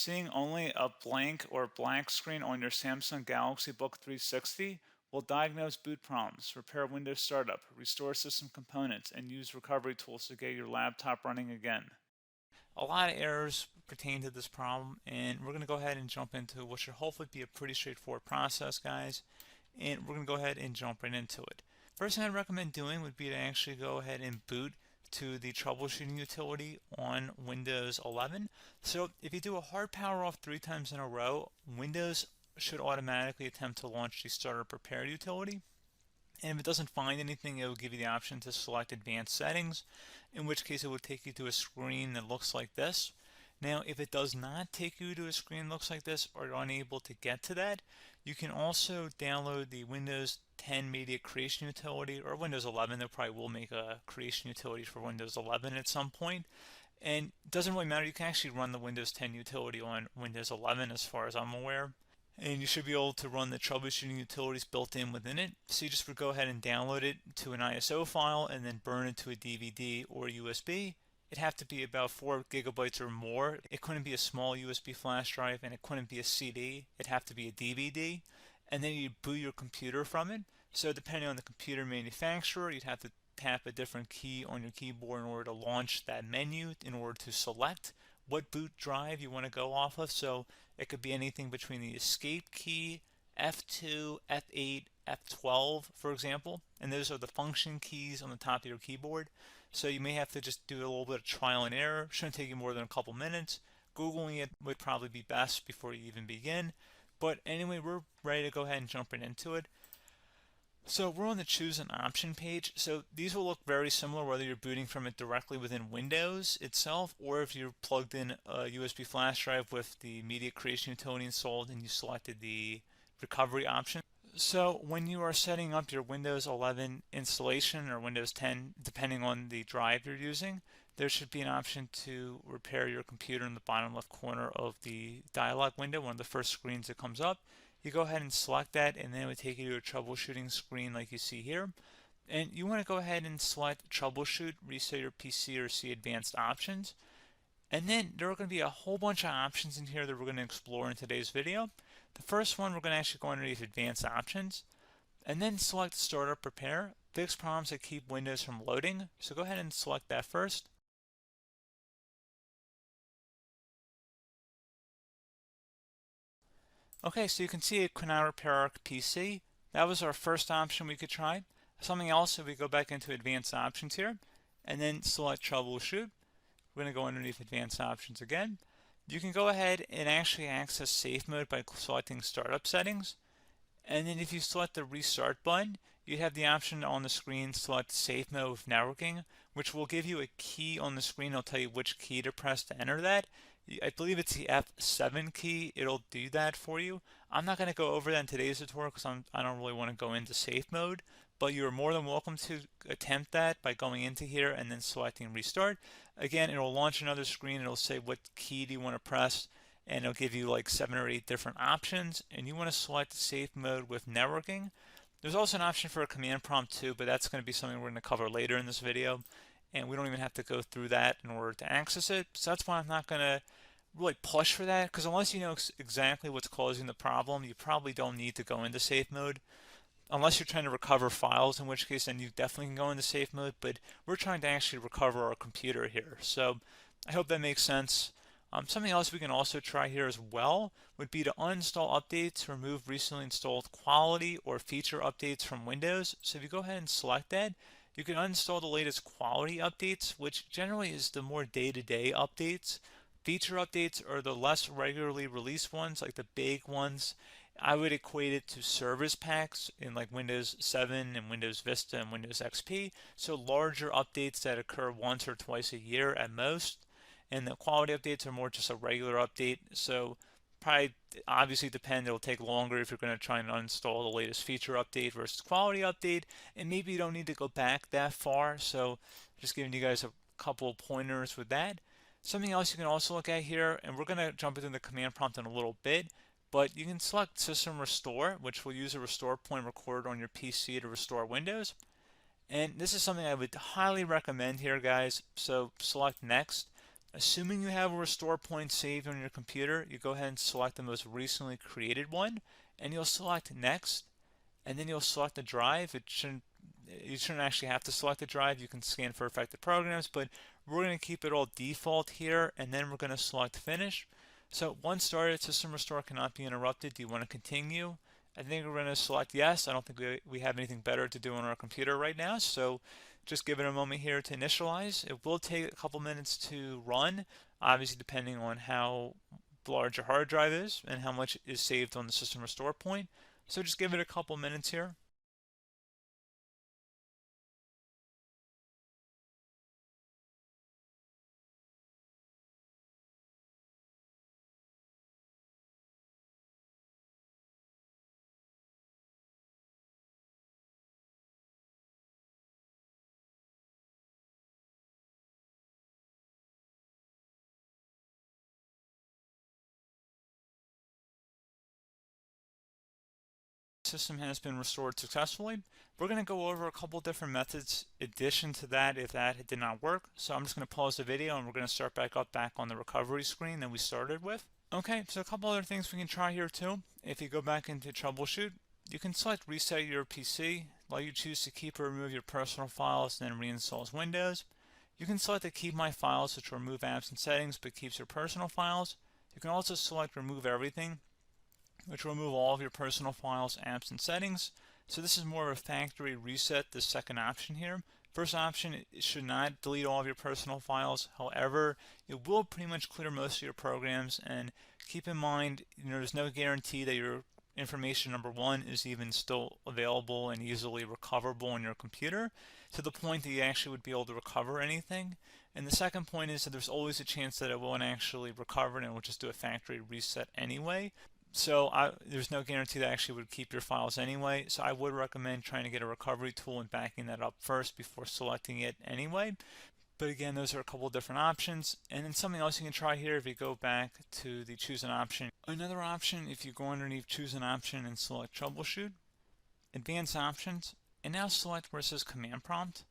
Seeing only a blank or black screen on your Samsung Galaxy Book 360 will diagnose boot problems, repair Windows startup, restore system components, and use recovery tools to get your laptop running again. A lot of errors pertain to this problem, and we're going to go ahead and jump into what should hopefully be a pretty straightforward process, guys. And we're going to go ahead and jump right into it. First thing I'd recommend doing would be to actually go ahead and boot to the troubleshooting utility on Windows 11. So if you do a hard power off 3 times in a row, Windows should automatically attempt to launch the startup repair utility. And if it doesn't find anything, it will give you the option to select advanced settings, in which case it will take you to a screen that looks like this. Now, if it does not take you to a screen that looks like this, or you're unable to get to that, you can also download the Windows 10 Media Creation Utility, or Windows 11. They probably will make a creation utility for Windows 11 at some point. And it doesn't really matter, you can actually run the Windows 10 utility on Windows 11 as far as I'm aware. And you should be able to run the troubleshooting utilities built in within it. So you just would go ahead and download it to an ISO file and then burn it to a DVD or USB. It'd have to be about 4 gigabytes or more. It couldn't be a small USB flash drive, and it couldn't be a CD. It'd have to be a DVD. And then you boot your computer from it. So depending on the computer manufacturer, you'd have to tap a different key on your keyboard in order to launch that menu, in order to select what boot drive you want to go off of. So it could be anything between the escape key, F2, F8, F12, for example, and those are the function keys on the top of your keyboard. So you may have to just do a little bit of trial and error. Shouldn't take you more than a couple minutes. Googling it would probably be best before you even begin. But anyway, we're ready to go ahead and jump right into it. So we're on the choose an option page. So these will look very similar whether you're booting from it directly within Windows itself, or if you're plugged in a USB flash drive with the media creation utility installed and you selected the recovery option. So when you are setting up your Windows 11 installation or Windows 10, depending on the drive you're using, there should be an option to repair your computer in the bottom left corner of the dialog window, one of the first screens that comes up. You go ahead and select that, and then it would take you to a troubleshooting screen like you see here. And you want to go ahead and select troubleshoot, reset your PC, or see advanced options. And then there are going to be a whole bunch of options in here that we're going to explore in today's video. The first one, we're going to actually go underneath advanced options and then select startup repair, fix problems that keep Windows from loading. So go ahead and select that first. Okay, so you can see it could now repair our PC. That was our first option we could try. Something else, if we go back into advanced options here and then select troubleshoot, we're going to go underneath advanced options again. You can go ahead and actually access safe mode by selecting startup settings. And then if you select the restart button, you have the option on the screen select safe mode with networking, which will give you a key on the screen. It'll tell you which key to press to enter that. I believe it's the F7 key. It'll do that for you. I'm not going to go over that in today's tutorial because I don't really want to go into safe mode, but you're more than welcome to attempt that by going into here and then selecting restart. Again, it'll launch another screen. It'll say what key do you want to press, and it'll give you like 7 or 8 different options, and you want to select safe mode with networking. There's also an option for a command prompt too, but that's going to be something we're going to cover later in this video, and we don't even have to go through that in order to access it. So that's why I'm not going to really push for that, because unless you know exactly what's causing the problem, you probably don't need to go into safe mode. Unless you're trying to recover files, in which case then you definitely can go into safe mode, but we're trying to actually recover our computer here. So I hope that makes sense. Something else we can also try here as well would be to uninstall updates, remove recently installed quality or feature updates from Windows. So if you go ahead and select that, you can uninstall the latest quality updates, which generally is the more day-to-day updates. Feature updates are the less regularly released ones, like the big ones. I would equate it to service packs in like Windows 7 and Windows Vista and Windows XP. So larger updates that occur once or twice a year at most. And the quality updates are more just a regular update. So probably obviously depend, it'll take longer if you're going to try and uninstall the latest feature update versus quality update. And maybe you don't need to go back that far. So just giving you guys a couple of pointers with that. Something else you can also look at here, and we're going to jump into the command prompt in a little bit, but you can select System Restore, which will use a restore point recorded on your PC to restore Windows. And this is something I would highly recommend here, guys. So select Next. Assuming you have a restore point saved on your computer, you go ahead and select the most recently created one, and you'll select next, and then you'll select the drive. You shouldn't actually have to select the drive. You can scan for affected programs, but we're going to keep it all default here, and then we're going to select finish. So once started, system restore cannot be interrupted. Do you want to continue? I think we're going to select yes. I don't think we have anything better to do on our computer right now, so just give it a moment here to initialize. It will take a couple minutes to run, obviously depending on how large your hard drive is and how much is saved on the system restore point. So just give it a couple minutes here. System has been restored successfully. We're going to go over a couple different methods addition to that if that did not work. So I'm just going to pause the video and we're going to start back up back on the recovery screen that we started with. Okay, so a couple other things we can try here too. If you go back into Troubleshoot, you can select Reset Your PC, let you choose to keep or remove your personal files and then reinstalls Windows. You can select to keep my files, which will remove apps and settings but keeps your personal files. You can also select Remove Everything, which will remove all of your personal files, apps, and settings. So this is more of a factory reset, the second option here. First option, it should not delete all of your personal files. However, it will pretty much clear most of your programs, and keep in mind, there's no guarantee that your information, number one, is even still available and easily recoverable on your computer to the point that you actually would be able to recover anything. And the second point is that there's always a chance that it won't actually recover and it will just do a factory reset anyway. So there's no guarantee that actually would keep your files anyway. So I would recommend trying to get a recovery tool and backing that up first before selecting it anyway. But again, those are a couple different options. And then something else you can try here if you go back to the choose an option. Another option, if you go underneath choose an option and select troubleshoot, advanced options, and now select where it says command prompt.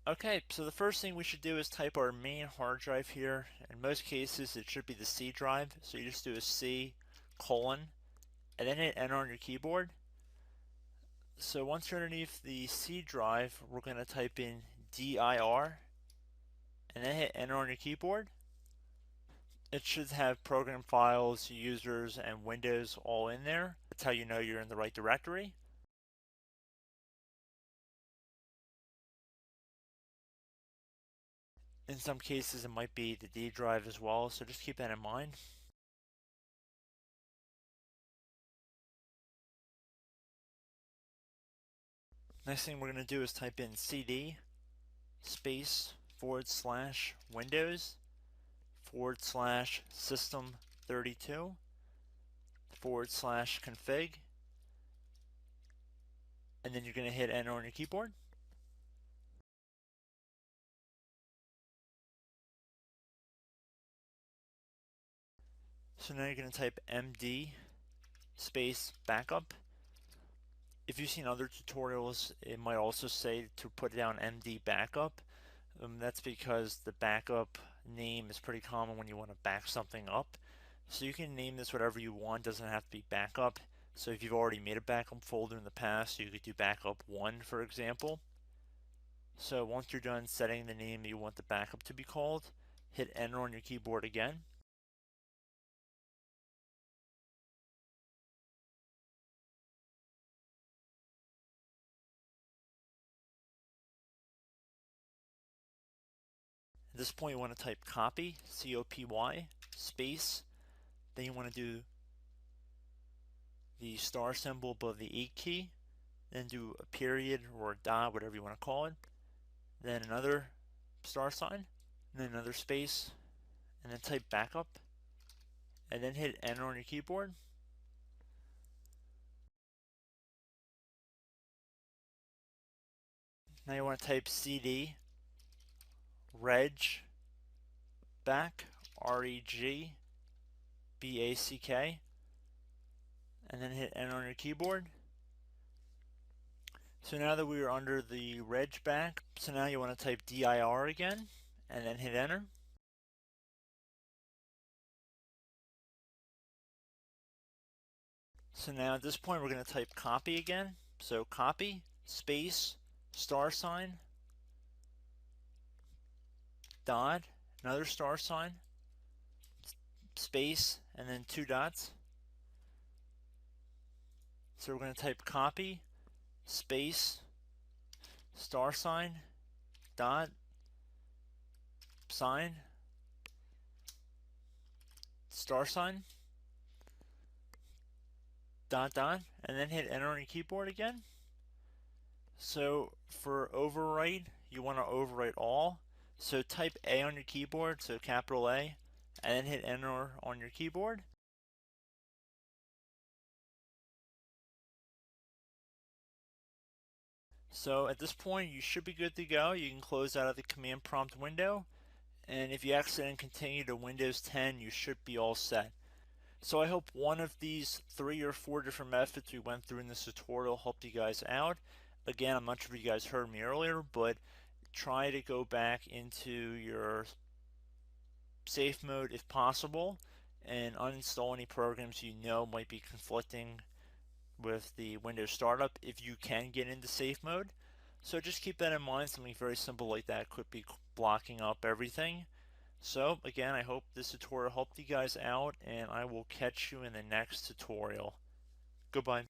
Okay, so the first thing we should do is type our main hard drive here. In most cases, it should be the C drive. So you just do a C colon and then hit enter on your keyboard. So once you're underneath the C drive, we're going to type in dir and then hit enter on your keyboard. It should have program files, users, and Windows all in there. That's how you know you're in the right directory. In some cases, it might be the D drive as well, so just keep that in mind. Next thing we're going to do is type in cd space / Windows / system 32 / config, and then you're going to hit enter on your keyboard. So now you're going to type md space backup. If you've seen other tutorials, it might also say to put down md backup. That's because the backup name is pretty common when you want to back something up. So you can name this whatever you want, doesn't have to be backup. So if you've already made a backup folder in the past, you could do backup 1, for example. So once you're done setting the name you want the backup to be called, hit enter on your keyboard again. At this point you want to type copy, C-O-P-Y, space, then you want to do the star symbol above the 8 key, then do a period or a dot, whatever you want to call it, then another star sign, and then another space, and then type backup, and then hit enter on your keyboard. Now you want to type cd reg back, REG BACK, and then hit enter on your keyboard. So now that we are under the reg back, so now you want to type dir again, and then hit enter. So now at this point we're going to type copy again. So copy, space, star sign, dot, another star sign, space, and then 2 dots. So we're going to type copy, space, star sign, dot, sign, star sign, dot, dot, and then hit enter on your keyboard again. So for overwrite, you want to overwrite all. So type A on your keyboard, so capital A, and then hit enter on your keyboard. So at this point, you should be good to go. You can close out of the command prompt window, and if you accidentally continue to Windows 10, you should be all set. So I hope one of these 3 or 4 different methods we went through in this tutorial helped you guys out. Again, I'm not sure if you guys heard me earlier, but try to go back into your safe mode if possible and uninstall any programs you know might be conflicting with the Windows startup if you can get into safe mode. So just keep that in mind. Something very simple like that could be blocking up everything. So again, I hope this tutorial helped you guys out, and I will catch you in the next tutorial. Goodbye.